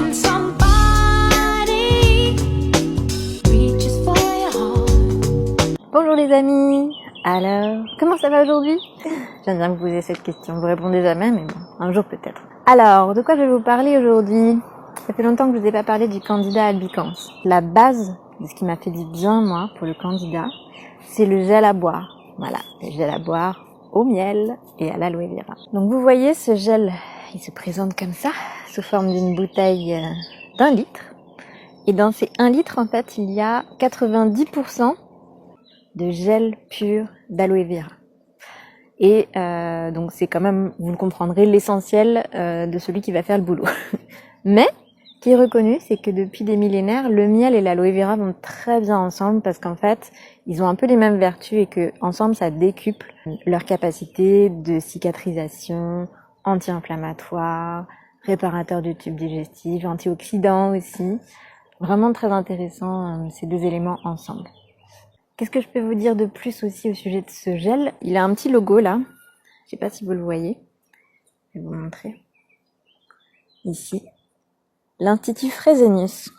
when somebody reaches for your heart. Bonjour les amis. Alors, comment ça va aujourd'hui? J'aime bien vous poser cette question, vous répondez jamais, mais bon, un jour peut-être. Alors, de quoi je vais vous parler aujourd'hui? Ça fait longtemps que je vous ai pas parlé du candidat albicans. La base de ce qui m'a fait du bien, moi, pour le candidat, c'est le gel à boire. Voilà, le gel à boire au miel et à l'aloe vera. Donc vous voyez, ce gel, il se présente comme ça, sous forme d'une bouteille d'1 litre. Et dans ces 1 litre, en fait, il y a 90% de gel pur d'aloe vera. Et donc c'est quand même, vous le comprendrez, l'essentiel de celui qui va faire le boulot. Mais, ce qui est reconnu, c'est que depuis des millénaires, le miel et l'aloe vera vont très bien ensemble parce qu'en fait, ils ont un peu les mêmes vertus et que ensemble, ça décuple leur capacité de cicatrisation, anti-inflammatoire, réparateur du tube digestif, antioxydant aussi. Vraiment très intéressant ces deux éléments ensemble. Qu'est-ce que je peux vous dire de plus aussi au sujet de ce gel? Il a un petit logo là, je sais pas si vous le voyez, je vais vous montrer. Ici, l'Institut Fresenius.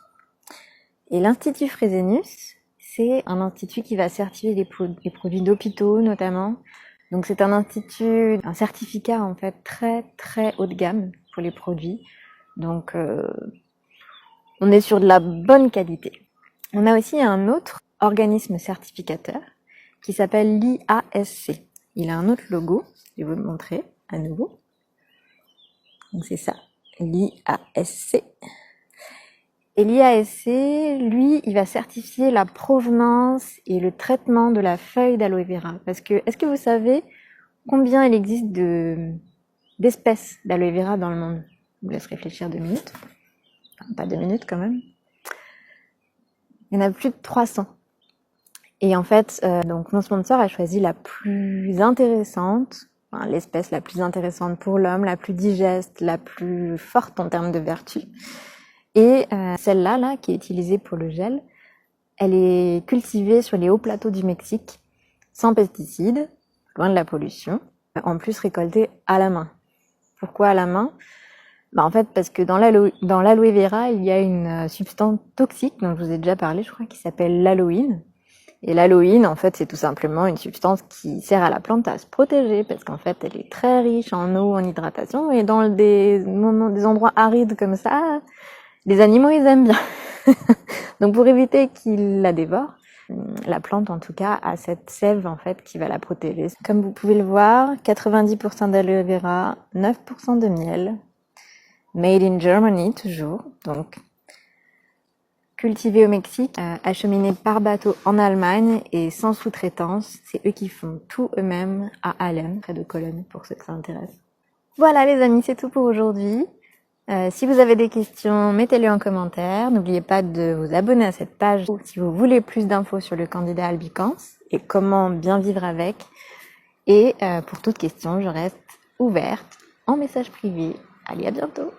Et l'Institut Fresenius, c'est un institut qui va certifier les produits d'hôpitaux notamment. Donc c'est un institut, un certificat en fait très très haut de gamme pour les produits. Donc on est sur de la bonne qualité. On a aussi un autre organisme certificateur qui s'appelle l'IASC. Il a un autre logo, je vais vous le montrer à nouveau. Donc c'est ça, l'IASC. Et l'IASC, lui, il va certifier la provenance et le traitement de la feuille d'aloe vera. Parce que, est-ce que vous savez combien il existe d'espèces d'aloe vera dans le monde? Je vous laisse réfléchir 2 minutes. Enfin, pas 2 minutes quand même. Il y en a plus de 300. Et en fait, donc mon sponsor a choisi la plus intéressante, enfin, l'espèce la plus intéressante pour l'homme, la plus digeste, la plus forte en termes de vertu. Et celle-là, là, qui est utilisée pour le gel, elle est cultivée sur les hauts plateaux du Mexique, sans pesticides, loin de la pollution, en plus récoltée à la main. Pourquoi à la main? Bah en fait, parce que dans l'aloe vera, il y a une substance toxique, dont je vous ai déjà parlé, je crois, qui s'appelle l'aloïne. Et l'aloïne, en fait, c'est tout simplement une substance qui sert à la plante à se protéger, parce qu'en fait, elle est très riche en eau, en hydratation, et dans des endroits arides comme ça, les animaux, ils aiment bien. Donc, pour éviter qu'ils la dévorent, la plante, en tout cas, a cette sève, en fait, qui va la protéger. Comme vous pouvez le voir, 90% d'aloe vera, 9% de miel, made in Germany, toujours, donc cultivé au Mexique, acheminé par bateau en Allemagne et sans sous-traitance. C'est eux qui font tout eux-mêmes à Hallen, près de Cologne, pour ceux que ça intéresse. Voilà les amis, c'est tout pour aujourd'hui. Si vous avez des questions, mettez-les en commentaire. N'oubliez pas de vous abonner à cette page si vous voulez plus d'infos sur le candidat albicans et comment bien vivre avec. Et pour toute question, je reste ouverte en message privé. Allez, à bientôt!